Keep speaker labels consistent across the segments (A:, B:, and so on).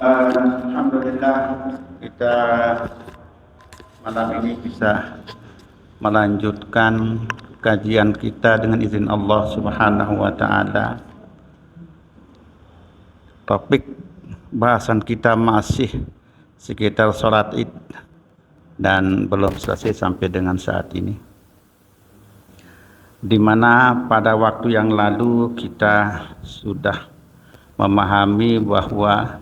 A: Alhamdulillah kita malam ini bisa melanjutkan kajian kita dengan izin Allah Subhanahu wa taala. Topik bahasan kita masih sekitar sholat Id dan belum selesai sampai dengan saat ini. Di mana pada waktu yang lalu kita sudah memahami bahwa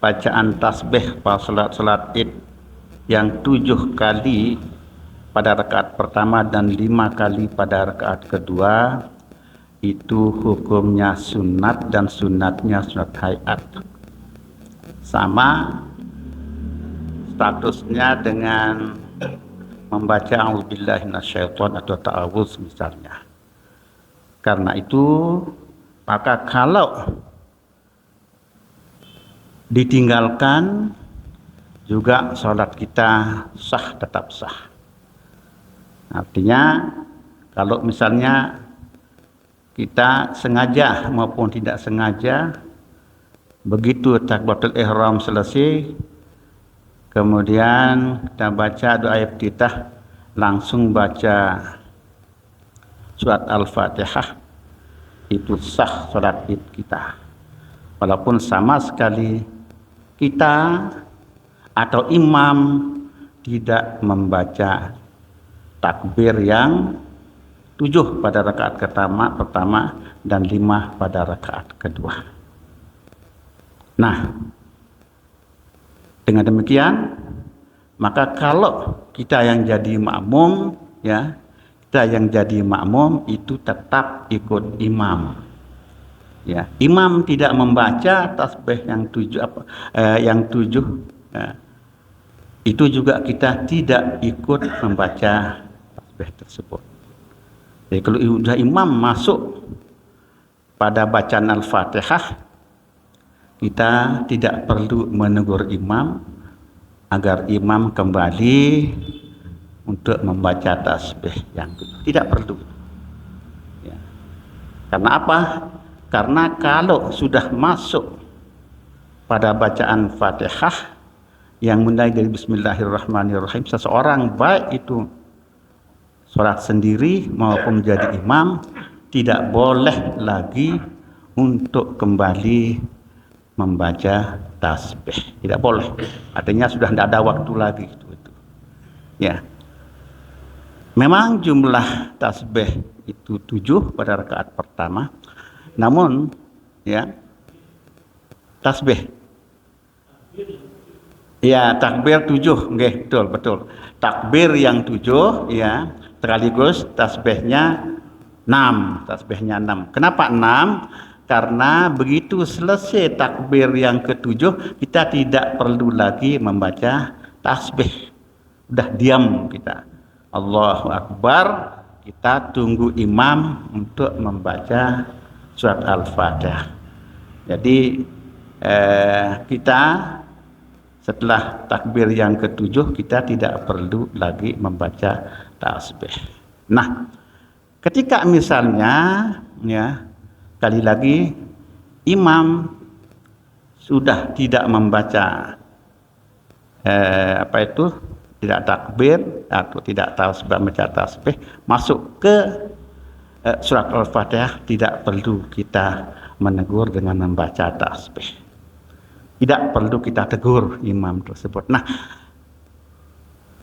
A: bacaan tasbih pada salat Id yang 7 kali pada rakaat pertama dan 5 kali pada rakaat kedua itu hukumnya sunat dan sunatnya sunat hayat. Sama statusnya dengan membaca a'udzubillahi minasyaitonir atau ta'awudz misalnya. Karena itu maka kalau ditinggalkan juga sholat kita sah, tetap sah. Artinya kalau misalnya kita sengaja maupun tidak sengaja begitu takbiratul ihram selesai kemudian kita baca doa iftitah langsung baca surat Al-Fatihah, itu sah sholat Id kita. Walaupun sama sekali kita atau imam tidak membaca takbir yang 7 pada rakaat pertama dan 5 pada rakaat kedua. Nah, dengan demikian maka kalau kita yang jadi makmum itu tetap ikut imam. Ya, imam tidak membaca tasbih yang 7 itu juga kita tidak ikut membaca tasbih tersebut. Jadi kalau sudah imam masuk pada bacaan Al-Fatihah, kita tidak perlu menegur imam agar imam kembali untuk membaca tasbih yang 7. Tidak perlu. Ya. Karena apa? Karena kalau sudah masuk pada bacaan Fatihah yang mulai dari Bismillahirrahmanirrahim, seseorang baik itu sholat sendiri maupun menjadi imam tidak boleh lagi untuk kembali membaca tasbih. Tidak boleh. Artinya sudah tidak ada waktu lagi itu. Ya. Memang jumlah tasbih itu 7 pada rakaat pertama. Namun ya tasbih ya takbir 7 nggih, betul. Takbir yang 7 ya sekaligus tasbihnya 6. Kenapa 6? Karena begitu selesai takbir yang ke-7 kita tidak perlu lagi membaca tasbih. Udah diam kita. Allahu Akbar, kita tunggu imam untuk membaca surat Al-Fatihah. Jadi kita setelah takbir yang ke-7 kita tidak perlu lagi membaca tasbih. Nah, ketika misalnya ya sekali lagi imam sudah tidak membaca tidak takbir atau tidak membaca tasbih, masuk ke surat Al-Fatihah, tidak perlu kita menegur dengan membaca tasbih. Tidak perlu kita tegur imam tersebut. Nah,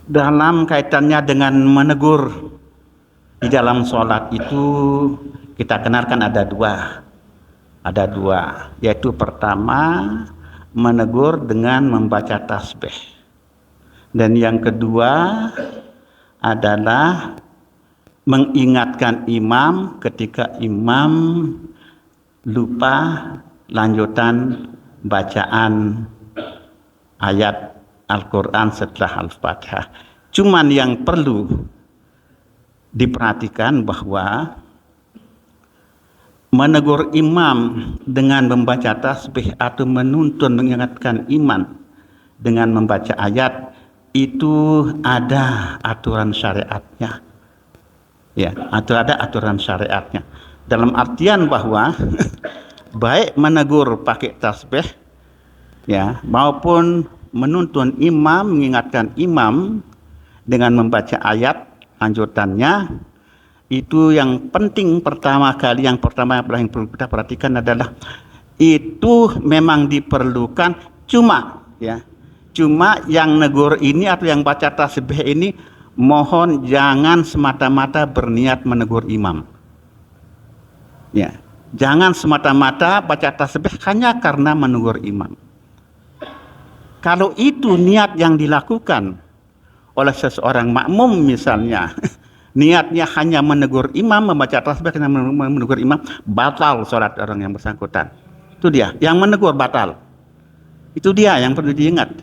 A: dalam kaitannya dengan menegur di dalam sholat itu kita kenalkan ada dua, yaitu pertama menegur dengan membaca tasbih, dan yang kedua adalah mengingatkan imam ketika imam lupa lanjutan bacaan ayat Al-Quran setelah Al-Fatihah. Cuman yang perlu diperhatikan bahwa menegur imam dengan membaca tasbih atau menuntun mengingatkan imam dengan membaca ayat itu ada aturan syariatnya. Ya, ada aturan syariatnya. Dalam artian bahwa baik menegur pakai tasbih ya, maupun menuntun imam, mengingatkan imam dengan membaca ayat lanjutannya, itu yang penting pertama kali, yang pertama yang perlu kita perhatikan adalah itu memang diperlukan, cuma yang negur ini atau yang baca tasbih ini mohon jangan semata-mata berniat menegur imam. Ya, jangan semata-mata baca tasbih hanya karena menegur imam. Kalau itu niat yang dilakukan oleh seseorang makmum misalnya, niatnya hanya menegur imam, membaca tasbih karena menegur imam, batal sholat orang yang bersangkutan. Itu dia, yang menegur batal. Itu dia yang perlu diingat.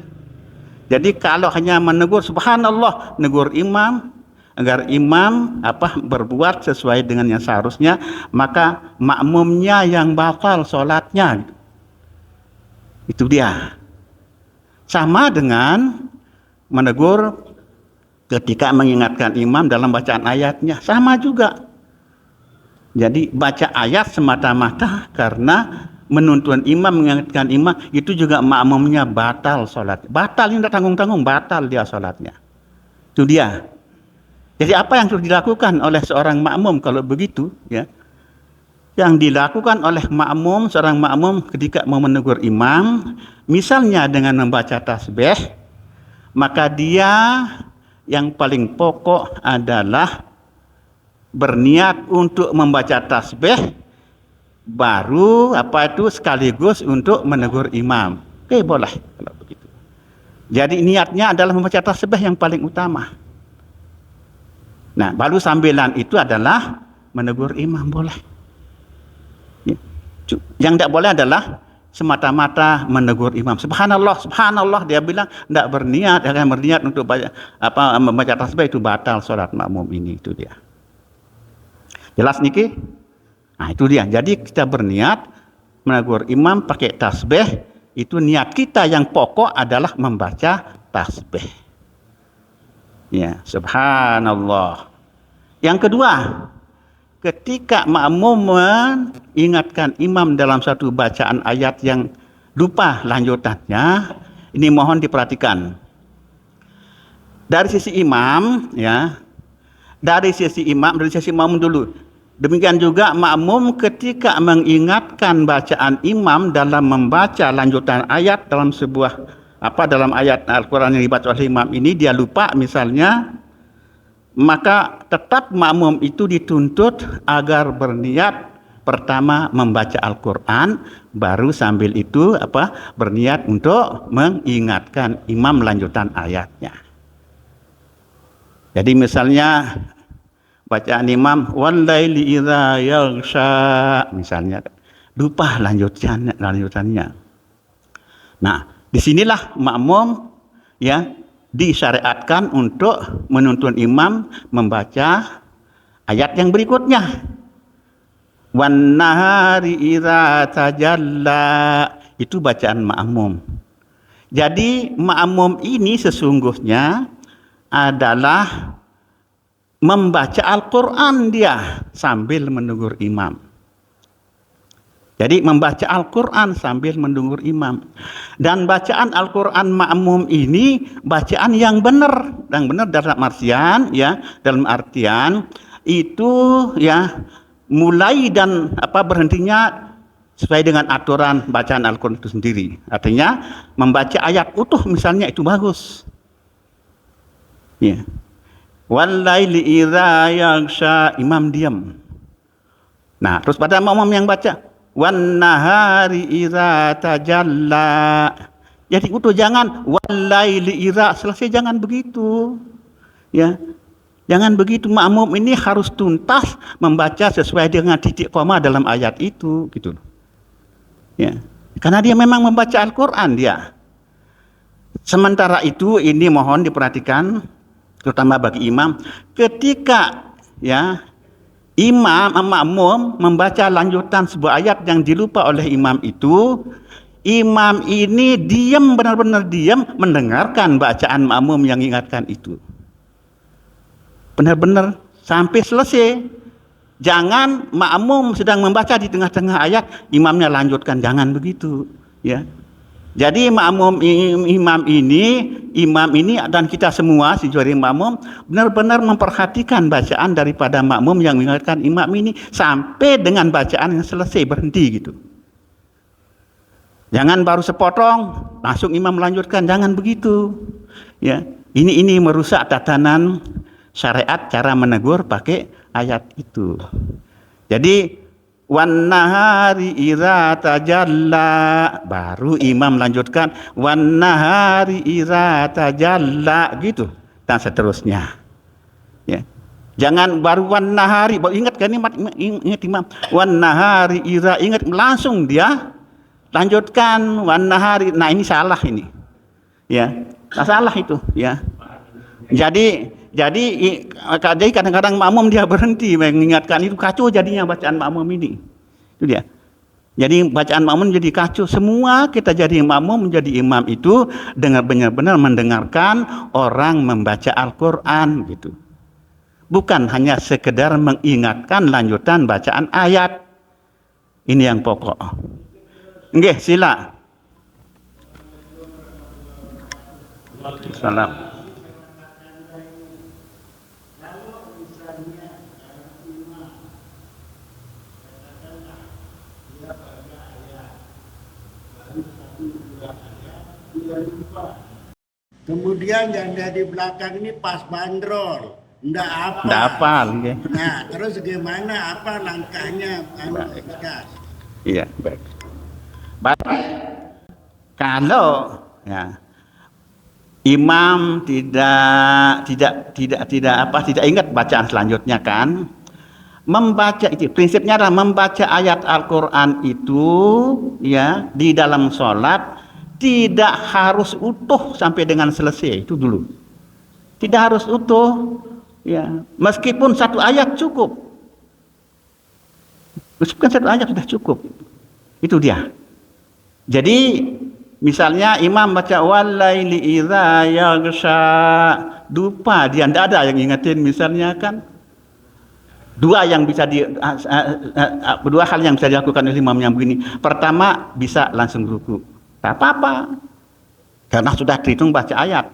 A: Jadi kalau hanya menegur subhanallah, negur imam agar imam berbuat sesuai dengan yang seharusnya, maka makmumnya yang batal sholatnya. Itu dia. Sama dengan menegur ketika mengingatkan imam dalam bacaan ayatnya, sama juga. Jadi baca ayat semata-mata karena menuntun imam, mengingatkan imam, itu juga makmumnya batal sholat. Batal, ini tidak tanggung-tanggung, batal dia sholatnya. Itu dia. Jadi apa yang harus dilakukan oleh seorang makmum kalau begitu, ya? Yang dilakukan oleh makmum, seorang makmum ketika mau menegur imam, misalnya dengan membaca tasbih, maka dia yang paling pokok adalah berniat untuk membaca tasbih, baru sekaligus untuk menegur imam. Oke, boleh kalau begitu. Jadi niatnya adalah membaca tasbih yang paling utama. Nah, baru sambilan itu adalah menegur imam, boleh. Yang tidak boleh adalah semata-mata menegur imam. Subhanallah, subhanallah, dia bilang tidak berniat, akan berniat untuk membaca tasbih, itu batal sholat makmum ini, itu dia. Jelas niki? Nah, itu dia. Jadi kita berniat menegur imam pakai tasbih, itu niat kita yang pokok adalah membaca tasbih. Ya, subhanallah. Yang kedua, ketika makmum mengingatkan imam dalam satu bacaan ayat yang lupa lanjutannya, ini mohon diperhatikan. Dari sisi imam, ya, dari sisi imam dulu. Demikian juga makmum ketika mengingatkan bacaan imam dalam membaca lanjutan ayat dalam dalam ayat Al-Quran yang dibaca oleh imam ini, dia lupa misalnya, maka tetap makmum itu dituntut agar berniat pertama membaca Al-Quran, baru sambil itu berniat untuk mengingatkan imam lanjutan ayatnya. Jadi misalnya bacaan imam wal-laili idza yaghsha misalnya, lupa lanjutannya. Nah, disinilah makmum disyariatkan untuk menuntun imam membaca ayat yang berikutnya. Wan nahari idza tajalla, itu bacaan makmum. Jadi makmum ini sesungguhnya adalah membaca Al-Quran dia sambil menegur imam. Jadi membaca Al-Quran sambil menegur imam. Dan bacaan Al-Quran makmum ini bacaan yang benar. Yang benar dalam artian, dalam artian itu mulai dan berhentinya sesuai dengan aturan bacaan Al-Quran itu sendiri. Artinya membaca ayat utuh misalnya itu bagus. Ya. Wal-laili idza yaghsha, imam diam. Nah, terus pada makmum yang baca wan nahari idza tajalla. Jadi utuh, jangan wal-laili idza selesai, jangan begitu. Ya. Jangan begitu, makmum ini harus tuntas membaca sesuai dengan titik koma dalam ayat itu, gitu. Ya. Karena dia memang membaca Al-Qur'an dia. Sementara itu ini mohon diperhatikan terutama bagi imam, ketika makmum membaca lanjutan sebuah ayat yang dilupa oleh imam itu, imam ini diam, benar-benar diam mendengarkan bacaan makmum yang ingatkan itu. Benar-benar sampai selesai. Jangan makmum sedang membaca di tengah-tengah ayat, imamnya lanjutkan, jangan begitu, ya. Jadi imam ini dan kita semua sejari makmum benar-benar memperhatikan bacaan daripada makmum yang mengingatkan imam ini sampai dengan bacaan yang selesai, berhenti gitu. Jangan baru sepotong langsung imam melanjutkan, jangan begitu. Ya, ini merusak tatanan syariat cara menegur pakai ayat itu. Jadi wan nahari idza tajalla, baru imam lanjutkan wan nahari idza tajalla gitu dan seterusnya. Ya. Jangan baru wan nahari, baru ingat kan, ingat imam wan nahari idza, ingat langsung dia lanjutkan wan nahari. Nah, ini salah ini. Ya. Nah, salah itu, ya. Jadi kadang-kadang makmum dia berhenti mengingatkan, itu kacau jadinya bacaan makmum ini. Itu dia. Jadi bacaan makmum jadi kacau. Semua kita jadi makmum, menjadi imam itu dengan benar-benar mendengarkan orang membaca Al-Quran gitu. Bukan hanya sekedar mengingatkan lanjutan bacaan ayat. Ini yang pokok. Nggih, sila. Salam.
B: Kemudian yang dari belakang ini pas bandrol, ndak apa.
A: Ndak apa, okay.
B: Nah, terus gimana, apa langkahnya, Ustaz?
A: Iya, baik. Kalau ya, imam tidak ingat bacaan selanjutnya kan, membaca itu prinsipnya adalah membaca ayat Al-Quran itu ya di dalam sholat tidak harus utuh sampai dengan selesai, itu dulu. Tidak harus utuh, ya. Meskipun satu ayat cukup. Meskipun satu ayat sudah cukup. Itu dia. Jadi misalnya imam baca walaili idza yaghsha, lupa dia, tidak ada yang ingetin misalnya kan. Dua hal yang bisa dilakukan oleh imam yang begini. Pertama, bisa langsung ruku. Tak apa-apa, karena sudah terhitung baca ayat.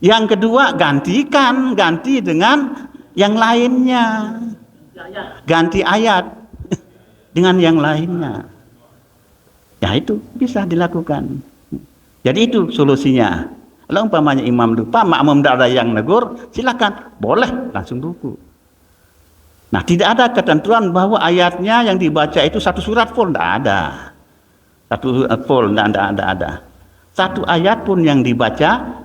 A: Yang kedua, ganti dengan yang lainnya, ganti ayat dengan yang lainnya. Ya, itu bisa dilakukan. Jadi itu solusinya. Kalau umpamanya imam lupa, makmum tidak ada yang negur, silakan, boleh langsung ruku. Nah, tidak ada ketentuan bahwa ayatnya yang dibaca itu satu surat full, tidak ada. Satu full, tidak ada. Satu ayat pun yang dibaca,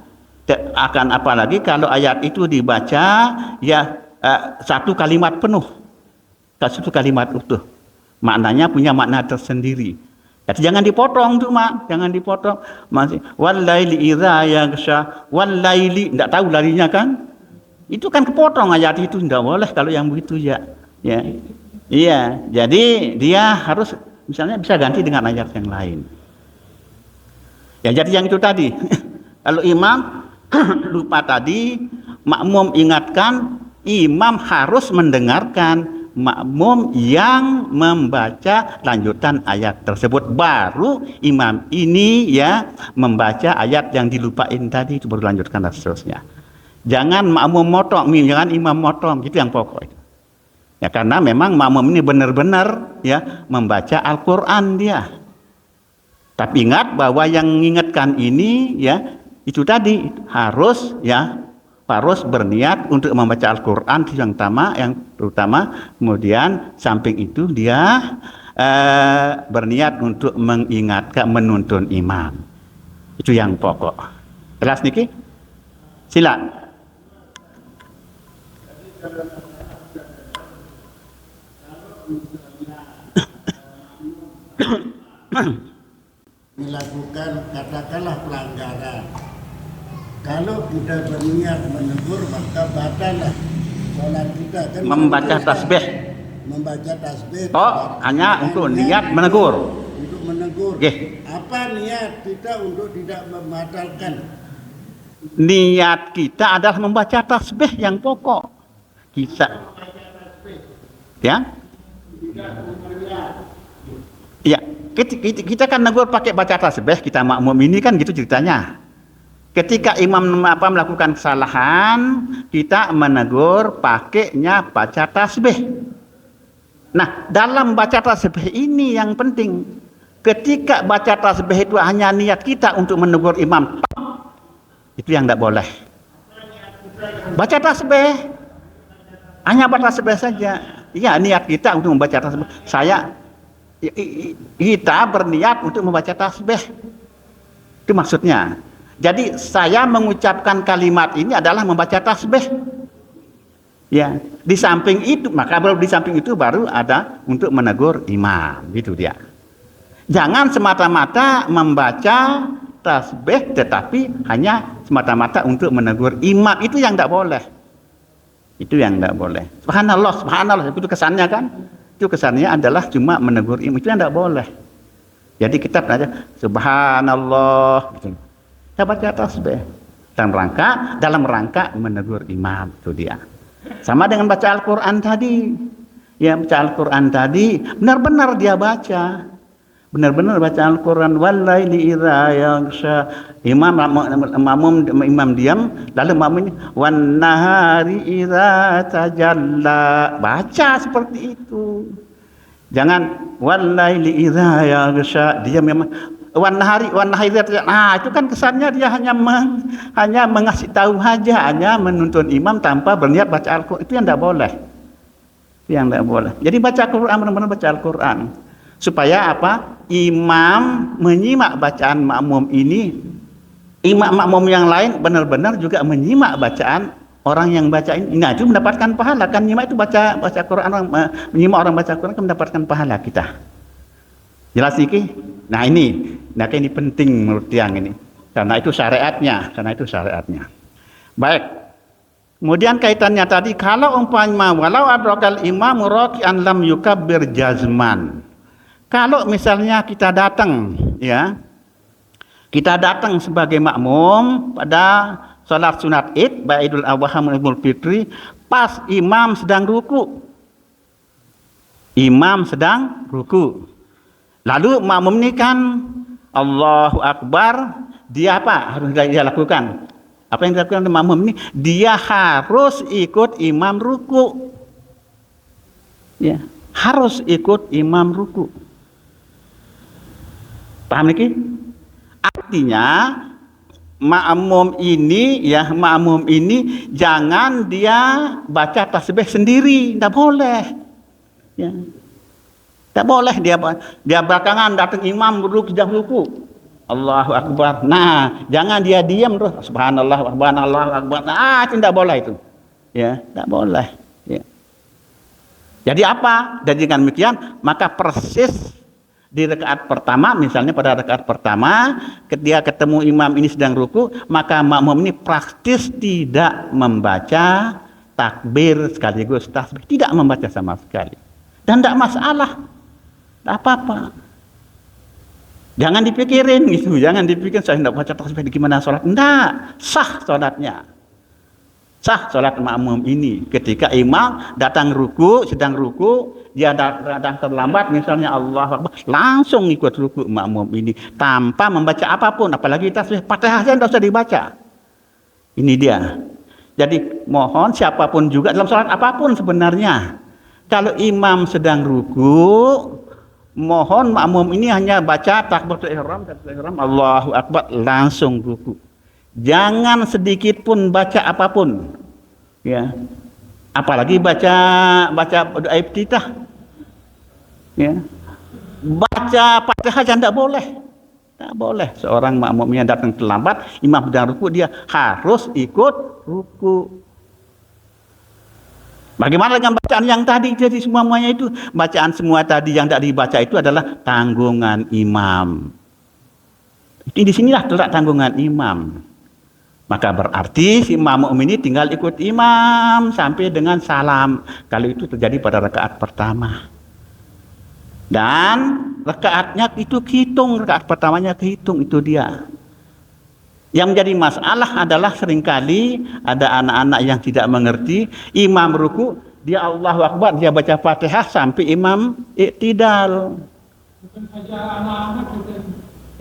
A: akan apalagi kalau ayat itu dibaca ya satu kalimat penuh, satu kalimat utuh, maknanya punya makna tersendiri. Jadi jangan dipotong tuh, mak, jangan dipotong. Masih walaili idza yaghsha, walaili, tidak tahu larinya kan? Itu kan kepotong ayat itu, tidak boleh kalau yang begitu ya. Ya. Iya, jadi dia harus misalnya bisa ganti dengan ayat yang lain. Ya, jadi yang itu tadi. Kalau imam lupa tadi, makmum ingatkan, imam harus mendengarkan makmum yang membaca lanjutan ayat tersebut. Baru imam ini ya membaca ayat yang dilupain tadi, itu baru lanjutkan dan seterusnya. Jangan makmum motong, jangan imam motong, itu yang pokok. Ya, karena memang makmum ini benar-benar ya membaca Al-Quran dia. Tapi ingat bahwa yang mengingatkan ini ya itu tadi harus berniat untuk membaca Al-Quran itu yang terutama. Kemudian samping itu dia berniat untuk mengingatkan, menuntun imam. Itu yang pokok. Jelas niki? Sila.
B: Dilakukan katakanlah pelanggaran. Kalau kita berniat menegur, maka batallah sholat kita kan.
A: Membaca tasbih.
B: Membaca tasbih.
A: Hanya untuk niat menegur.
B: Untuk menegur.
A: Okay.
B: Apa niat kita untuk tidak membatalkan?
A: Niat kita adalah membaca tasbih yang pokok. Kita. Ya. Ya, kita kan negur pakai baca tasbih, kita makmum ini kan gitu ceritanya. Ketika imam melakukan kesalahan, kita menegur pakainya baca tasbih. Nah, dalam baca tasbih ini yang penting, ketika baca tasbih itu hanya niat kita untuk menegur imam, itu yang tidak boleh. Baca tasbih hanya baca tasbih saja. Ya, niat kita untuk membaca tasbih. Kita berniat untuk membaca tasbih. Itu maksudnya. Jadi saya mengucapkan kalimat ini adalah membaca tasbih. Ya, di samping itu, maka baru di samping itu baru ada untuk menegur imam, gitu dia. Jangan semata-mata membaca tasbih tetapi hanya semata-mata untuk menegur imam, itu yang tidak boleh. Itu yang tidak boleh. Subhanallah, subhanallah, itu kesannya kan? Itu kesannya adalah cuma menegur imam, itu yang tidak boleh. Jadi kita belajar subhanallah, gitu. Kita baca tasbih dalam rangka menegur imam, itu dia. Sama dengan baca Al-Quran tadi. Ya, baca Al-Quran tadi benar-benar dia baca. Benar-benar baca Al-Quran, walaili idza yaghsha. Imam diam, lalu makmumnya wan nahari idza tajalla. Baca seperti itu. Jangan walaili idza yaghsha, dia memang wan nahari idza tajalla. Nah, itu kan kesannya dia hanya mengasih tahu saja, hanya menuntun imam tanpa berniat baca Al-Quran. Itu yang tidak boleh. Itu yang tidak boleh. Jadi baca Al-Quran, benar-benar baca Al-Quran. Supaya apa? Imam menyimak bacaan makmum ini, imam makmum yang lain benar-benar juga menyimak bacaan orang yang baca ini. Nah, itu mendapatkan pahala kan, nyimak itu baca Quran, menyimak orang baca Quran kan mendapatkan pahala kita. Jelas ini? Nah ini penting menurut yang ini. Karena itu syariatnya. Baik. Kemudian kaitannya tadi, kalau umpama walau adrakal imam raki'an lam yukabbir jazman. Kalau misalnya kita datang sebagai makmum pada salat sunat Id, baik Idul Adha maupun Idul Fitri, pas imam sedang ruku. Lalu makmum ini kan Allahu Akbar, dia apa harus dia lakukan? Apa yang dilakukan oleh makmum ini? Dia harus ikut imam ruku. Ya, harus ikut imam ruku. Paham niki? Artinya makmum ini jangan dia baca tasbih sendiri, tidak boleh. Ya. Tidak boleh dia belakangan datang imam duduk sejak ruku. Allahu Akbar. Nah, jangan dia diam terus subhanallah akbar. Itu tidak boleh itu. Ya, tidak boleh. Ya. Jadi apa? Dan dengan demikian maka persis di rakaat pertama, misalnya pada rakaat pertama ketika ketemu imam ini sedang ruku, maka makmum ini praktis tidak membaca takbir sekaligus tasbih, tidak membaca sama sekali. Dan tidak masalah, tidak apa-apa. Jangan dipikirin gitu, jangan dipikirin saya tidak baca tasbih gimana sholat. Tidak, sah sholatnya. Sah sholat makmum ini ketika imam datang ruku, sedang ruku, dia datang terlambat misalnya Allah Akbar, langsung ikut ruku makmum ini tanpa membaca apapun, apalagi tasbih Fatihah saja tidak usah dibaca. Ini dia. Jadi mohon siapapun juga dalam sholat apapun sebenarnya, kalau imam sedang ruku, mohon makmum ini hanya baca takbiratul ihram, Allahu Akbar, langsung ruku. Jangan sedikit pun baca apapun, ya. Apalagi baca doa iftitah, ya. Baca Fatihah jangan, tidak boleh. Seorang makmumnya datang terlambat, imam sedang ruku, dia harus ikut ruku. Bagaimana dengan bacaan yang tadi? Jadi semuanya itu bacaan semua tadi yang tidak dibaca itu adalah tanggungan imam. Di sinilah terletak tanggungan imam. Maka berarti si makmum ini tinggal ikut imam sampai dengan salam. Kalau itu terjadi pada rakaat pertama. Dan rakaatnya itu kehitung, rakaat pertamanya kehitung, itu dia. Yang menjadi masalah adalah seringkali ada anak-anak yang tidak mengerti, imam ruku, dia Allahu Akbar, dia baca Fatihah sampai imam iktidal.
C: Bukan saja anak-anak kita.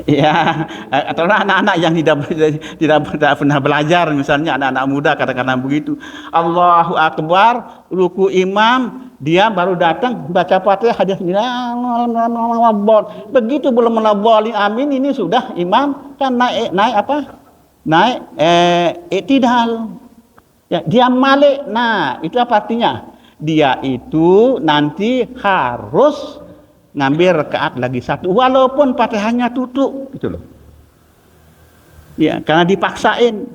A: Ya, atau anak-anak yang tidak pernah belajar, misalnya anak-anak muda katakanlah begitu. Allahu Akbar, ruku imam, dia baru datang baca Fatihah, dia begitu belum melabali amin, ini sudah imam kan naik apa? Naik i'tidal. Ya, dia malik. Nah, itu apa artinya? Dia itu nanti harus ngambil rakaat lagi satu walaupun Fatihahnya tutup gitu loh. Ya, karena dipaksain.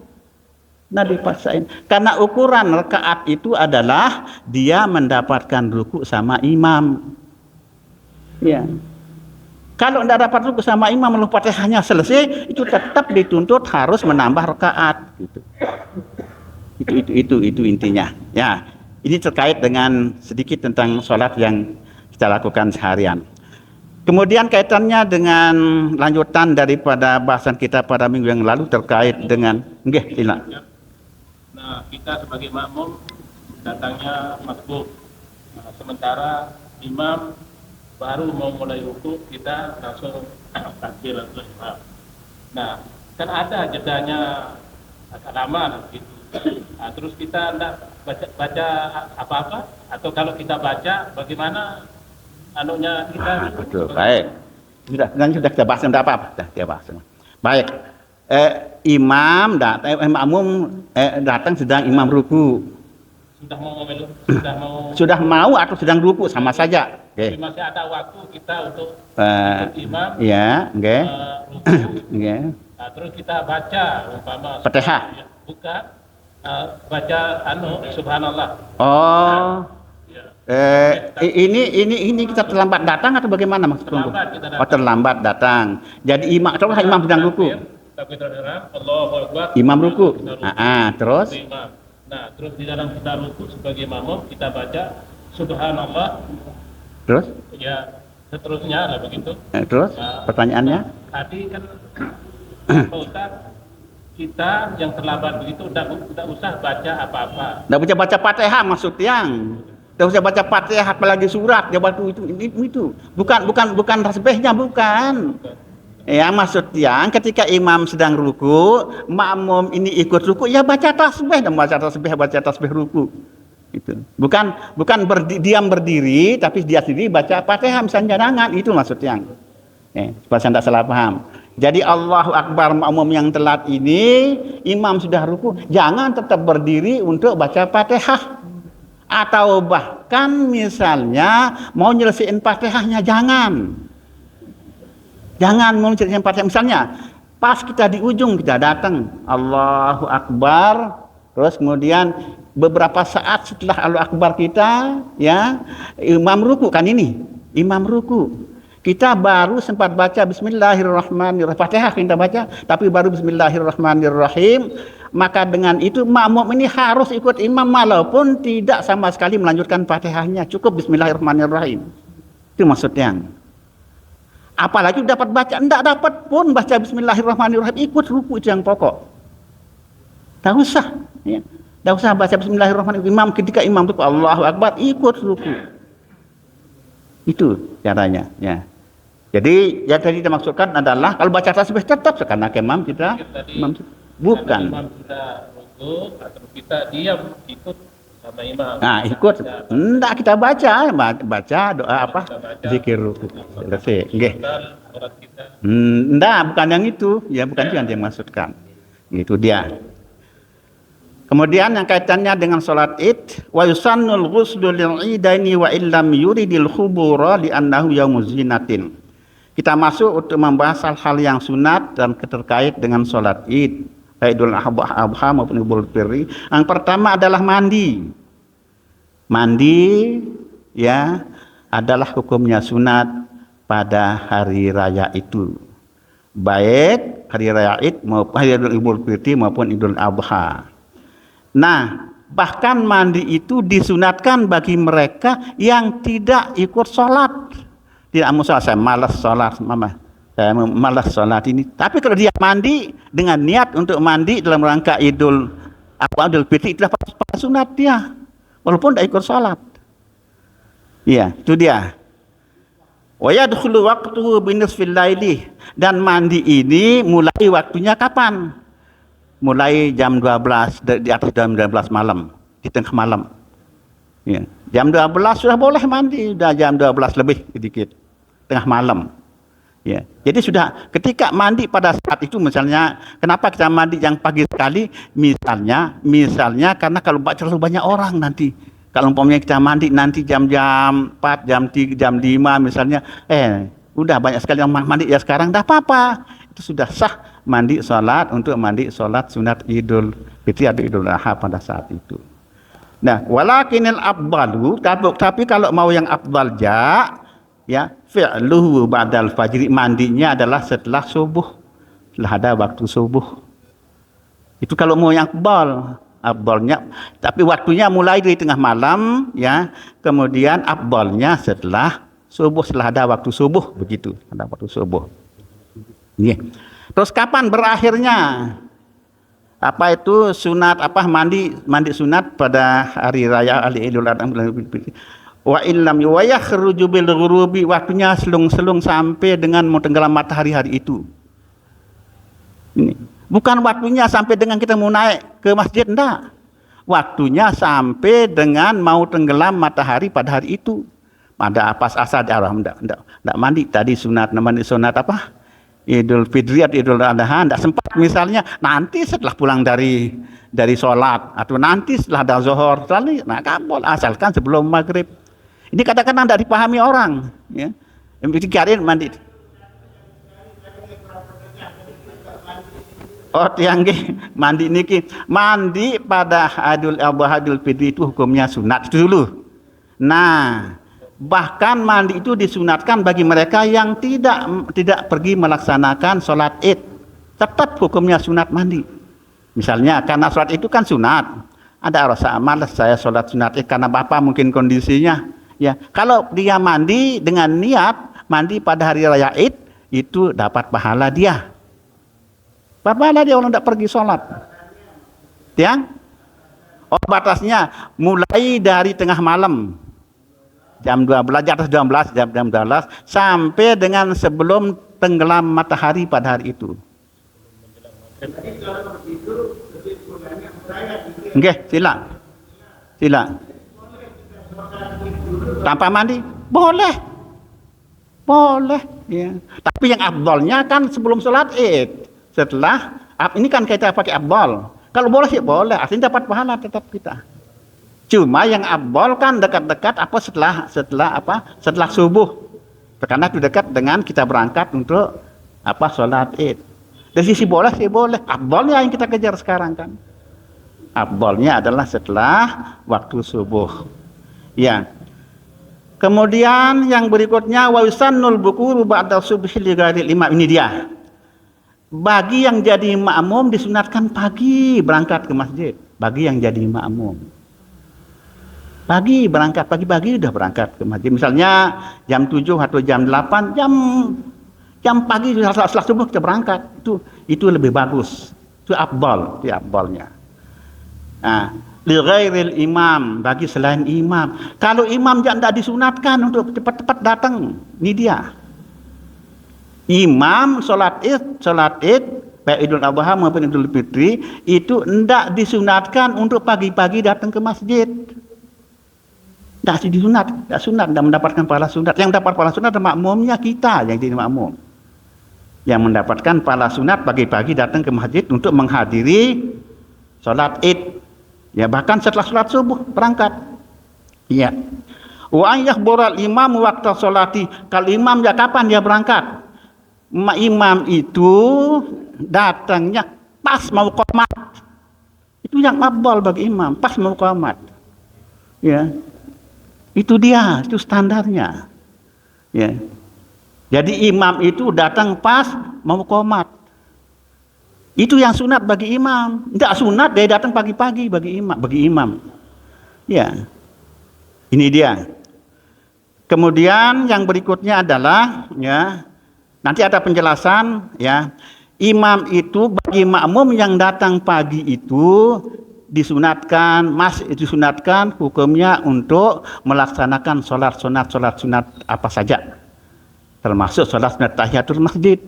A: Nah, dipaksain. Karena ukuran rakaat itu adalah dia mendapatkan ruku sama imam. Ya. Kalau tidak dapat ruku sama imam lalu Fatihahnya selesai, itu tetap dituntut harus menambah rakaat gitu. Itu intinya. Ya, ini terkait dengan sedikit tentang sholat yang kita lakukan seharian. Kemudian kaitannya dengan lanjutan daripada bahasan kita pada minggu yang lalu terkait dengan
C: Nah, kita sebagai makmum datangnya makbub. Nah, sementara imam baru mau mulai ruku, kita langsung takbiratul ihram. Nah, kan ada jedanya agak lama gitu. Nah, terus kita enggak baca apa-apa, atau kalau kita baca bagaimana anunya kita?
A: Betul, baik. Sudah kita bahas, tidak apa-apa, sudah kita bahas. Baik. Makmum datang sedang imam ruku. Sudah mau atau sedang ruku sama saja.
C: Tapi masih ada waktu kita untuk imam.
A: Ya, oke.
C: Ruku. Nah, terus kita baca umpama
A: Fatihah.
C: Bukan baca subhanallah.
A: Oh. Ini kita terlambat datang atau bagaimana maksudnya? Terlambat datang. Jadi imam sedang ruku. Imam ruku. Terus?
C: Nah, terus di dalam kita ruku sebagai makmum kita baca subhanallah.
A: Terus?
C: Ya, seterusnya lah begitu.
A: Terus? Pertanyaannya?
C: Tadi kan Pak Ustaz, kita yang terlambat begitu tidak usah baca apa-apa.
A: Tidak usah baca Fatihah maksud yang. Tidak usah baca Fatihah apalagi surat dia waktu itu. Bukan tasbihnya bukan. Ya maksud yang ketika imam sedang ruku, makmum ini ikut ruku, ya baca tasbih dan baca tasbih ruku. Itu. Bukan diam berdiri tapi dia sendiri baca Fatihah misalnya jangan, itu maksud yang. Supaya saya tidak salah paham. Jadi Allahu Akbar makmum yang telat ini, imam sudah ruku, jangan tetap berdiri untuk baca Fatihah. Atau bahkan misalnya mau nyelesain Fatihahnya jangan mau nyelesain Fatihah. Misalnya pas kita di ujung kita datang Allahu Akbar, terus kemudian beberapa saat setelah Allahu Akbar kita ya imam ruku kan ini imam ruku, kita baru sempat baca Bismillahirrahmanirrahim, Fatihah kita baca tapi baru Bismillahirrahmanirrahim. Maka dengan itu makmum ini harus ikut imam walaupun tidak sama sekali melanjutkan Fatihahnya, cukup Bismillahirrahmanirrahim. Itu maksudnya. Apalagi dapat baca, tidak dapat pun baca Bismillahirrahmanirrahim, ikut ruku, itu yang pokok. Tak usah, ya. Tak usah baca Bismillahirrahmanirrahim. Imam ketika imam itu Allahu Akbar, ikut ruku. Itu caranya, ya. Jadi yang tadi kita maksudkan adalah kalau baca tasbih tetap karena imam kita imam bukan.
C: Imam sudah ruku, atau kita diam ikut sama imam.
A: Nah, ikut. Enggak kita baca doa apa? Zikir ruku. Selesai. Nggih. Enggak, bukan yang itu. Ya, bukan itu yang dia maksudkan. Itu dia. Kemudian yang kaitannya dengan salat Id, wa yusannul ghuslu lil idaini wa illam yuridil khubura li annahu yaumuz zinatin. Kita masuk untuk membahas hal-hal yang sunat dan terkait dengan salat Id. Idul Adha maupun Idul Fitri. Yang pertama adalah mandi. Mandi ya adalah hukumnya sunat pada hari raya itu. Baik hari raya Id maupun hari Idul Fitri maupun Idul Adha. Nah, bahkan mandi itu disunatkan bagi mereka yang tidak ikut sholat. Tidak mau sholat, saya malas sholat, mama. Saya malas sholat ini. Tapi kalau dia mandi dengan niat untuk mandi dalam rangka Idul Fitri, itu pada sunat dia, walaupun tidak ikut sholat. Iya, itu dia. Wa yadkhulu waqtuhu binisfil laili, dan mandi ini mulai waktunya kapan? Mulai jam 12, di atas jam 12 malam, di tengah malam. Ya. Jam 12 sudah boleh mandi, sudah jam 12 lebih sedikit, tengah malam. Ya. Jadi sudah ketika mandi pada saat itu, misalnya kenapa kita mandi yang pagi sekali? Misalnya karena kalau terlalu banyak orang nanti. Kalau umpamanya kita mandi nanti jam-jam 4, jam 3, jam 5 misalnya, udah banyak sekali yang mandi ya sekarang, dah apa-apa. Itu sudah sah mandi sholat untuk mandi sholat sunat Idul Fitri atau Idul Adha pada saat itu. Nah, walakinil afdalu, tapi kalau mau yang afdal ya fi'luhu ba'dal fajri, mandinya adalah setelah subuh, setelah ada waktu subuh. Itu kalau mau yang afdalnya, tapi waktunya mulai dari tengah malam, ya, kemudian afdalnya setelah subuh, setelah ada waktu subuh, begitu, ada waktu subuh. Yeah. Terus kapan berakhirnya? Apa itu sunat, mandi sunat pada hari raya Idul Adha. Wa illam yakhruju bil ghurubi, waktunya selung-selung sampai dengan mau tenggelam matahari hari itu. Ini bukan waktunya sampai dengan kita mau naik ke masjid, enggak. Waktunya sampai dengan mau tenggelam matahari pada hari itu. Pada pas asar enggak mandi tadi mandi sunat Idul Fitri atau Idul Adha, enggak sempat, misalnya nanti setelah pulang dari sholat atau nanti setelah ada zuhur, nah kabul, asalkan sebelum maghrib. Ini kadang-kadang tidak dipahami orang, ya. Dikirain mandi. Oh, tiangge mandi pada Idul Fitri itu hukumnya sunat itu dulu. Nah, bahkan mandi itu disunatkan bagi mereka yang tidak pergi melaksanakan sholat Id, tetap hukumnya sunat mandi. Misalnya karena sholat itu kan sunat, ada rasa malas saya sholat sunat Id karena bapak mungkin kondisinya, ya. Kalau dia mandi dengan niat mandi pada hari raya Id, itu dapat pahala dia. Pahala dia orang tidak pergi sholat. Tiang? Oh, batasnya mulai dari tengah malam. Jam 12, di atas jam 12 sampai dengan sebelum tenggelam matahari pada hari itu. Oke, sila. Tanpa mandi? Boleh, ya. Tapi yang afdalnya kan sebelum sholat Id. Setelah, ini kan kita pakai afdal. Kalau boleh sih boleh, artinya dapat pahala tetap kita. Cuma yang afdal kan dekat-dekat setelah subuh. Karena itu dekat dengan kita berangkat untuk sholat Id. Dari sisi boleh sih boleh. Afdalnya yang kita kejar sekarang kan. Afdalnya adalah setelah waktu subuh. Ya. Kemudian yang berikutnya wa yusannul bukuru ba'da subhi li ghairil imam, ini dia. Bagi yang jadi makmum disunatkan pagi berangkat ke masjid. Bagi yang jadi makmum, pagi udah berangkat ke masjid. Misalnya jam 7 atau jam 8, jam pagi setelah subuh kita berangkat. Itu lebih bagus. Itu afdalnya. Nah, li ghairil imam, bagi selain imam. Kalau imam tidak disunatkan untuk cepat-cepat datang, ini dia. Imam sholat id baik Idul Adha maupun Idul Fitri itu tidak disunatkan untuk pagi-pagi datang ke masjid. Tidak sunat, tidak mendapatkan pahala sunat. Yang dapat pahala sunat adalah makmumnya, kita yang jadi makmum, yang mendapatkan pahala sunat pagi-pagi datang ke masjid untuk menghadiri sholat id. Ya, bahkan setelah sholat subuh berangkat. Iya. Wa yahbural imam waqta sholati. Kalau imam ya kapan dia berangkat? Imam itu datangnya pas mau qomat. Itu yang afdal bagi imam, pas mau qomat. Ya. Itu dia, itu standarnya. Ya. Jadi imam itu datang pas mau qomat. Itu yang sunat bagi imam. Tidak sunat dia datang pagi-pagi bagi imam. Ya. Ini dia. Kemudian yang berikutnya adalah, ya, nanti ada penjelasan, ya. Imam itu bagi makmum yang datang pagi itu disunatkan hukumnya untuk melaksanakan sholat sunat apa saja. termasuk sholat sunat tahiyatul masjid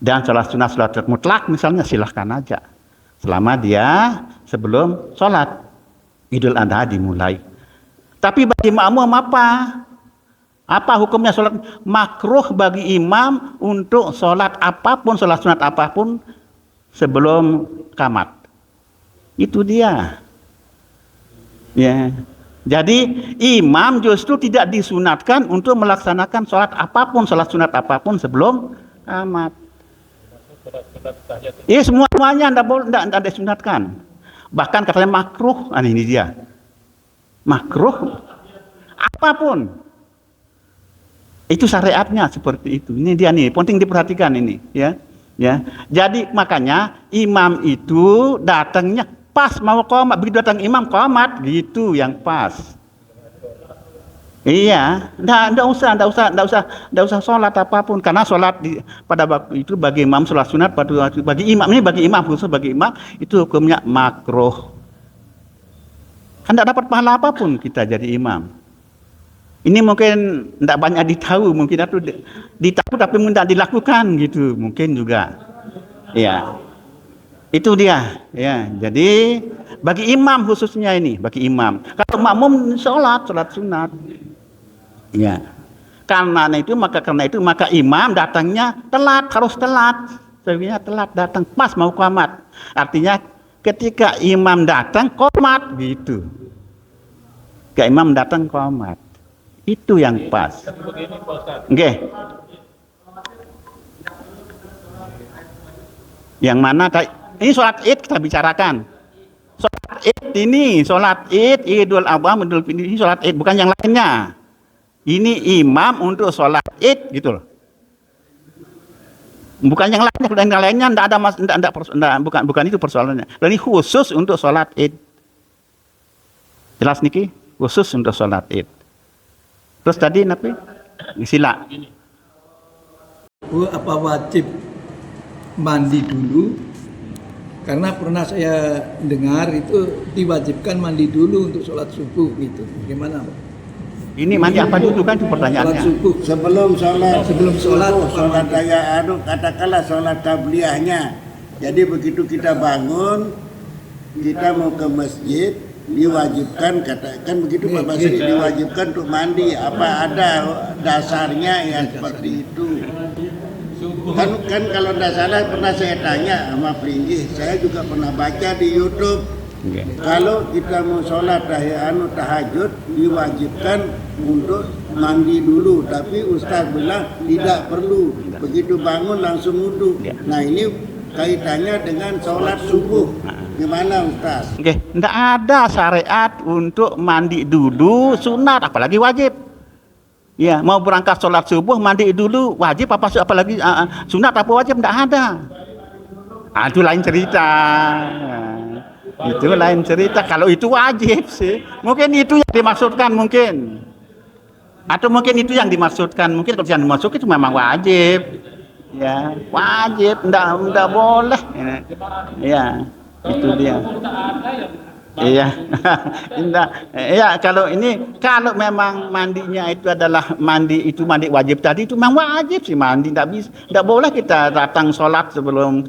A: dan sholat sunat mutlak misalnya, silahkan aja selama dia sebelum sholat Idul Adha dimulai. Tapi bagi makmum apa hukumnya sholat? Makruh bagi imam untuk sholat apapun, sholat sunat apapun sebelum qamat. Itu dia. Ya. Jadi imam justru tidak disunatkan untuk melaksanakan sholat apapun, sholat sunat apapun sebelum qamat. Iya, semuanya tidak disunatkan. Bahkan katanya makruh. Ini dia. Makruh apapun. Itu syariatnya seperti itu. Ini dia nih, penting diperhatikan ini, ya. Ya. Jadi makanya imam itu datangnya pas mau qomat, begitu datang imam qomat gitu yang pas. Iya, enggak usah sholat apapun, karena sholat pada waktu itu bagi imam sholat sunat bagi imam khusus bagi imam itu hukumnya makruh. Kan tidak dapat pahala apapun kita jadi imam. Ini mungkin tidak banyak ditahu, mungkin atau ditahu tapi tidak dilakukan gitu, mungkin juga. Ya, itu dia. Ya, jadi bagi imam khususnya ini, bagi imam. Kalau makmum sholat sunat. Ya, karena itu maka imam datangnya telat, harus telat. Sebenarnya telat datang pas mau qomat. Artinya ketika imam datang qomat gitu. Ketika imam datang qomat. Itu yang pas. Oke. Yang mana ini sholat Id kita bicarakan. Sholat Id, Idul Adha, Idul Fitri, ini sholat Id bukan yang lainnya. Ini imam untuk sholat Id gitu loh. Bukan yang lainnya, dan yang lainnya enggak ada bukan itu persoalannya. Dan ini khusus untuk sholat Id. Jelas niki? Khusus untuk sholat Id. Terus tadi napi? Sila.
D: Apa wajib mandi dulu? Karena pernah saya dengar itu diwajibkan mandi dulu untuk sholat subuh gitu. Bagaimana, Pak?
A: Ini mandi apa dulu kan itu pertanyaannya.
D: Sholat subuh.
B: Sebelum sholat
D: sholat
B: katakanlah sholat tabliyahnya. Jadi begitu kita bangun, kita mau ke masjid, diwajibkan, katakan begitu Pak Basri, diwajibkan untuk mandi. Apa ada dasarnya yang seperti itu? Kan kalau tidak salah pernah saya tanya sama Pringgih, saya juga pernah baca di YouTube. Kalau kita mau sholat tahajud diwajibkan untuk mandi dulu, tapi Ustaz bilang tidak perlu, begitu bangun langsung wudu. Nah ini kaitannya dengan sholat subuh. Gimana Ustaz?
A: Oke, tidak ada syariat untuk mandi dulu sunat, apalagi wajib. Ya, mau berangkat sholat subuh mandi dulu wajib apalagi sunat apa wajib, tidak ada. Itu lain cerita. Itu lain cerita. Kalau itu wajib sih, mungkin itu yang dimaksudkan mungkin. Atau mungkin itu yang dimaksudkan, mungkin kalau yang dimaksudkan itu memang wajib. Ya, wajib, enggak boleh. Ya, itu dia. Iya. Iya, kalau memang mandinya itu adalah mandi wajib tadi, itu memang wajib sih mandi, enggak boleh kita datang sholat sebelum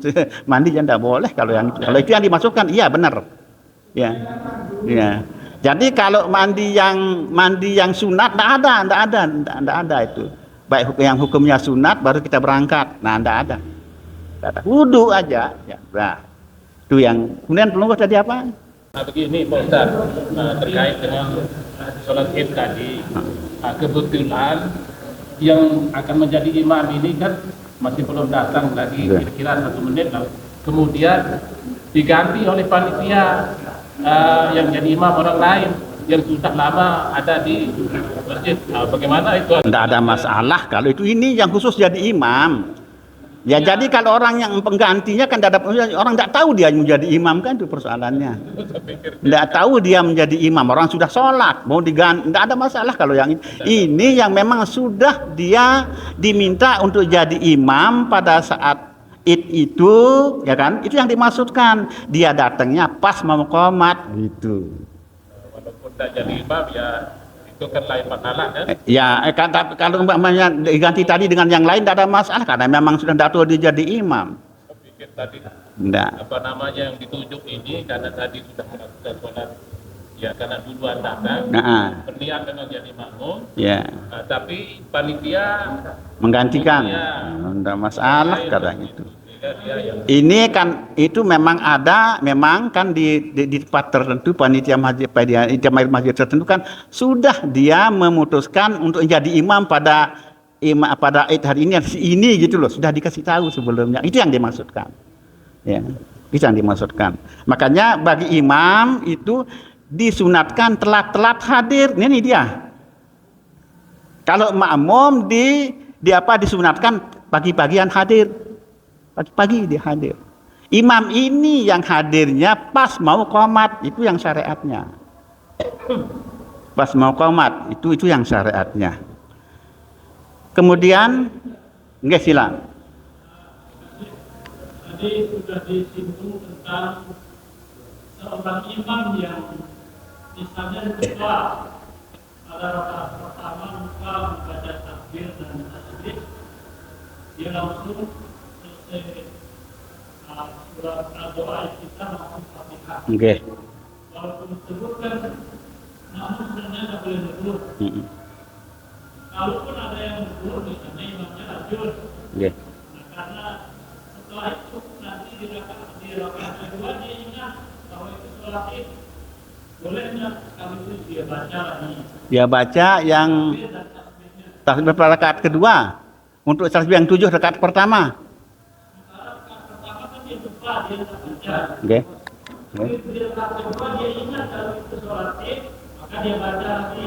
A: mandi, enggak boleh kalau itu yang dimaksudkan. Iya, benar. Ya. Iya. Jadi kalau mandi yang sunat enggak ada itu. Baik yang hukumnya sunat baru kita berangkat. Nah, enggak ada. Wudu aja. Ya, nah. Itu yang kemudian pelungguh tadi apa?
C: Nah begini Pak Ustaz, terkait dengan sholat Id tadi, kebetulan yang akan menjadi imam ini kan masih belum datang lagi, kira-kira 1 menit lah. Kemudian diganti oleh panitia yang jadi imam orang lain yang sudah lama ada di masjid. Bagaimana itu?
A: Tidak ada masalah kalau itu, ini yang khusus jadi imam. Ya, jadi kalau orang yang penggantinya kan orang tidak tahu dia menjadi imam, kan itu persoalannya. Tidak tahu dia menjadi imam, orang sudah sholat mau diganti, tidak ada masalah kalau yang ini yang memang sudah dia diminta untuk jadi imam pada saat Id itu, ya kan? Itu yang dimaksudkan. Dia datangnya pas mau qomat gitu.
C: Walaupun tidak jadi imam ya itu kan lain masalah kan.
A: Ya, kalau umpamanya diganti tadi dengan yang lain tidak ada masalah karena memang sudah datul dia jadi imam.
C: Saya pikir tadi
A: Tidak.
C: apa namanya yang ditunjuk ini karena tadi sudah melakukan sholat ya karena duluan datang
A: Nah,
C: berniat dengan jadi makmum,
A: ya
C: tapi panitia
A: menggantikan.
C: Ya.
A: Tidak masalah katanya itu.
C: sehingga dia yang
A: Ini kan itu memang ada, memang kan di tempat tertentu panitia masjid tertentu kan sudah dia memutuskan untuk jadi imam pada Id hari ini gitu loh, sudah dikasih tahu sebelumnya. Itu yang dimaksudkan. Ya, itu yang dimaksudkan. Makanya bagi imam itu disunatkan telat-telat hadir. Ini dia. Kalau makmum disunatkan pagi-pagian hadir. Pagi-pagi dia hadir. Imam ini yang hadirnya pas mau qomat, itu yang syariatnya. Pas mau qomat, itu yang syariatnya. Kemudian, enggak silang.
E: Tadi sudah disinggung tentang seorang imam yang misalnya ketua pada rakaat pertama lupa membaca takbir dan tasbih, dia langsung surat doa kita langsung Fatihah.
A: Oke.
E: Walaupun disebutkan, namun sebenarnya tidak boleh negur. Kalaupun ada yang negur, misalnya imamnya lanjut.
A: Oke.
E: Nah, karena setelah itu nanti di rakaat kedua dia ingat bahwa itu sholat id, boleh nggak sekaligus dia baca lagi
A: Dia baca yang
E: takbir dan tasbihnya.
A: tasbih pada rakaat kedua untuk tasbih yang 7 rakaat pertama.
E: Pertama kan dia lupa, dia tak baca.
A: Oke.
E: Di rakaat kedua dia ingat kalau itu sholat id, maka dia baca lagi.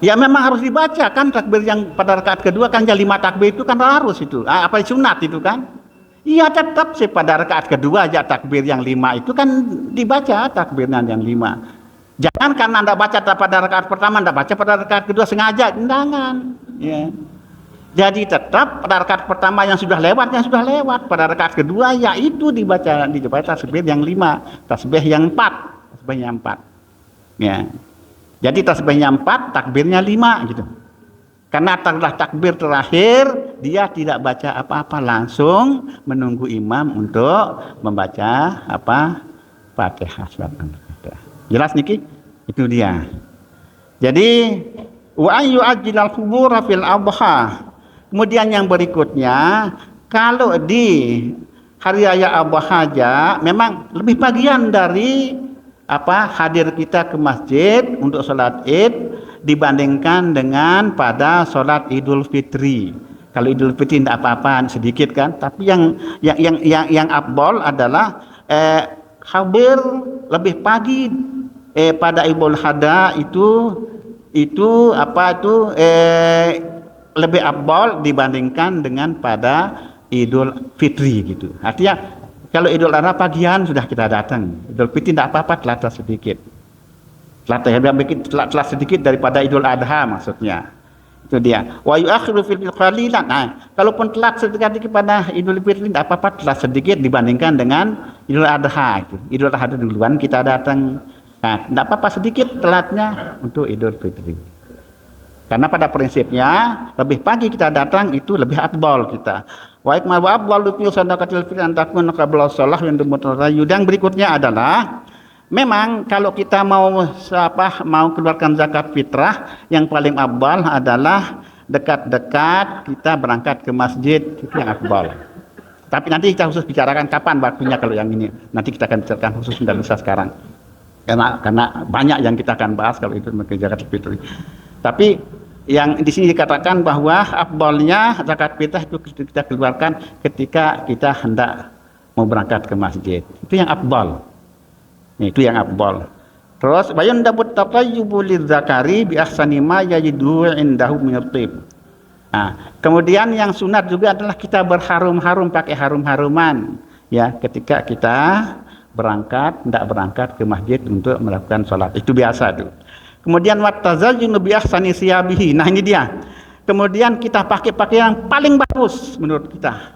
A: Ya memang harus dibaca kan takbir yang pada rakaat kedua kan 5 takbir itu kan harus itu. Apa sunat itu kan? Iya tetap sih pada rakaat kedua aja takbir yang 5 itu kan dibaca takbirnya yang 5. Jangan karena Anda baca pada rakaat pertama, Anda baca pada rakaat kedua sengaja, jangan. Ya. Jadi tetap pada rakaat pertama yang sudah lewat, pada rakaat kedua ya itu dibaca tasbih yang 5, tasbih yang 4. Ya. Jadi tasbihnya 4, takbirnya 5 gitu. Karena setelah takbir terakhir dia tidak baca apa-apa, langsung menunggu imam untuk membaca Fatihah. Jelas niki? Itu dia. Jadi wa ayu ajilal qubur fil adha. Kemudian yang berikutnya, kalau di hari raya Adha aja memang lebih bagian dari hadir kita ke masjid untuk sholat id dibandingkan dengan pada sholat Idul Fitri. Kalau Idul Fitri tidak apa-apa, sedikit kan, tapi yang afdal adalah hadir lebih pagi pada Idul Adha itu lebih afdal dibandingkan dengan pada Idul Fitri gitu. Artinya kalau Idul Adha pagian sudah kita datang, Idul Fitri tidak apa-apa, telat sedikit. Telat sedikit daripada Idul Adha maksudnya. Itu dia. Wa yu'akhiru fil qalilan. Nah, kalaupun telat sedikit pada Idul Fitri tidak apa-apa, telat sedikit dibandingkan dengan Idul Adha itu. Idul Adha duluan kita datang. Nah, tidak apa-apa sedikit telatnya untuk Idul Fitri. Karena pada prinsipnya lebih pagi kita datang itu lebih afdal kita. Wa ikmal wa afdalu fi sadaqatil fitri an takun qabla shalah yang yang berikutnya adalah memang kalau kita mau keluarkan zakat fitrah yang paling afdal adalah dekat-dekat kita berangkat ke masjid, itu yang afdal. Tapi nanti kita khusus bicarakan kapan waktunya kalau yang ini. Nanti kita akan bicarakan khusus, tidak bisa sekarang. Karena banyak yang kita akan bahas kalau itu zakat fitri. Tapi yang di sini dikatakan bahwa afdalnya zakat fitrah itu kita keluarkan ketika kita hendak mau berangkat ke masjid. Itu yang afdal. Itu yang afdal. Terus bayun dabut tatayyubu lidzakari bi ahsani ma yajidu indahu min at-tib. Nah, kemudian yang sunat juga adalah kita berharum-harum, pakai harum-haruman ya ketika kita hendak berangkat ke masjid untuk melakukan sholat. Itu biasa tuh. Kemudian wattazayyunu bi ahsani siyabihi. Nah, ini dia. Kemudian kita pakai pakaian yang paling bagus menurut kita.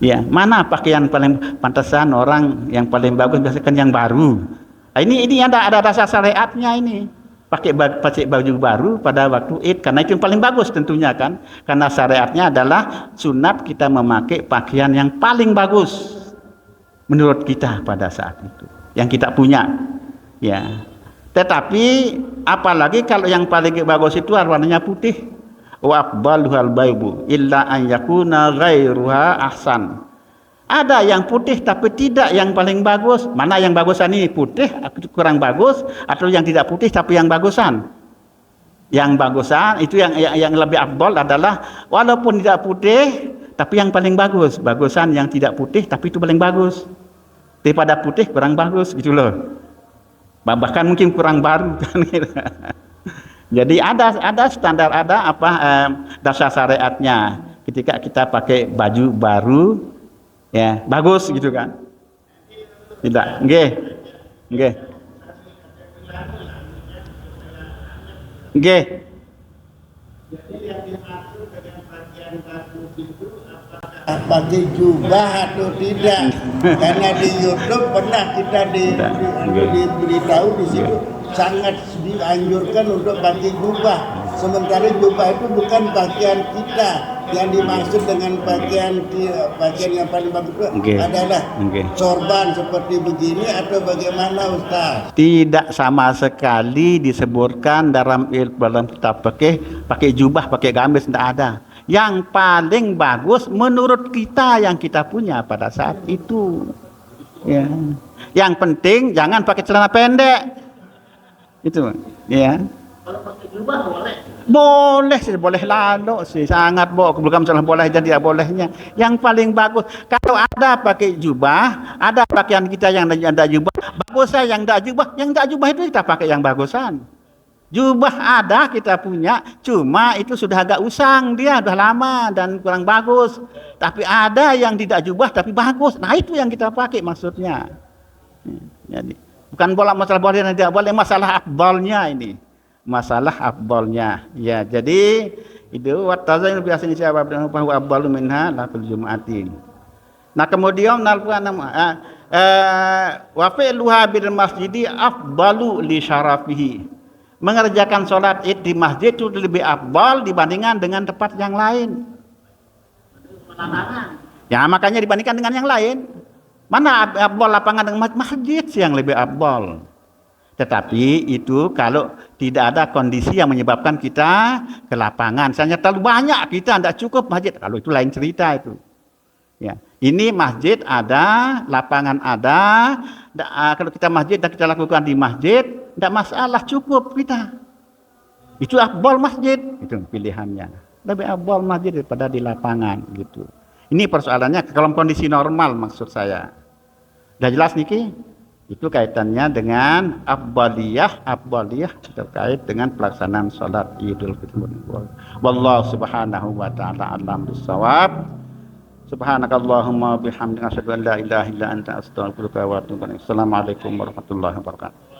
A: Ya, mana pakaian paling pantasan orang yang paling bagus biasakan yang baru. Nah, ini ada dasar syariatnya ini. pakai baju baru pada waktu Id, karena itu yang paling bagus tentunya kan, karena syariatnya adalah sunat kita memakai pakaian yang paling bagus menurut kita pada saat itu yang kita punya, ya. Tetapi apalagi kalau yang paling bagus itu warnanya putih, wa aqbaluhal baybu illa an yakuna ghairuha ahsan. Ada yang putih tapi tidak yang paling bagus. Mana yang bagusan ini? Putih kurang bagus atau yang tidak putih tapi yang bagusan? Yang bagusan itu yang lebih afdal adalah walaupun tidak putih tapi yang paling bagus. Bagusan yang tidak putih tapi itu paling bagus. Daripada putih kurang bagus gitu loh. Bahkan mungkin kurang baru kan gitu. Jadi ada standar, ada dasar syariatnya. Ketika kita pakai baju baru, ya bagus gitu kan? Tidak, nggih, nggih, nggih.
B: Pakai jubah atau tidak? Karena di YouTube pernah kita diberitahu di situ sangat dianjurkan untuk pakai jubah. Sementara jubah itu bukan pakaian kita. Yang dimaksud dengan pakaian yang paling bagus itu adalah sorban seperti begini atau bagaimana Ustaz?
A: Tidak sama sekali disebutkan dalam kitab pakai jubah, pakai gamis, tidak ada. Yang paling bagus menurut kita yang kita punya pada saat itu. Ya. Yang penting jangan pakai celana pendek. Itu, ya.
E: Kalau pakai jubah boleh.
A: Boleh lalu sih, sangat bukan masalah boleh dan tidak bolehnya. Yang paling bagus kalau ada pakai jubah, ada pakaian kita yang ada jubah, bagusnya yang tidak jubah itu kita pakai yang bagusan. Jubah ada kita punya, cuma itu sudah agak usang dia, sudah lama dan kurang bagus. Tapi ada yang tidak jubah tapi bagus. Nah itu yang kita pakai maksudnya. Jadi bukan masalah boleh dan tidak boleh, masalah afdalnya ini. Masalah afdalnya. Ya, jadi itu watazain biasanya siapa bahwa afdalu minha lafil jum'atin. Nah, kemudian wa fi'luha bil masjidi afdalu li syarafihi. Mengerjakan sholat Id di masjid itu lebih afdal dibandingkan dengan tempat yang lain. Ya, makanya dibandingkan dengan yang lain. Mana afdal lapangan dengan masjid yang lebih afdal. Tetapi itu kalau tidak ada kondisi yang menyebabkan kita ke lapangan. Misalnya terlalu banyak kita tidak cukup masjid. Kalau itu lain cerita itu. Ya, ini masjid ada, lapangan ada. Kalau kita masjid dan kita lakukan di masjid, tidak masalah, cukup kita. Itu afdal masjid, itu pilihannya. Lebih afdal masjid daripada di lapangan gitu. Ini persoalannya kalau kondisi normal maksud saya. Sudah jelas niki? Itu kaitannya dengan afdaliyah terkait dengan pelaksanaan salat Idul Fitri. Wallahu subhanahu wa ta'ala a'lam bissawab. Subhanakallahumma bihamdika asyhadu an la ilaha illa anta astaghfiruka wa atubu ilaik. Assalamualaikum warahmatullahi wabarakatuh.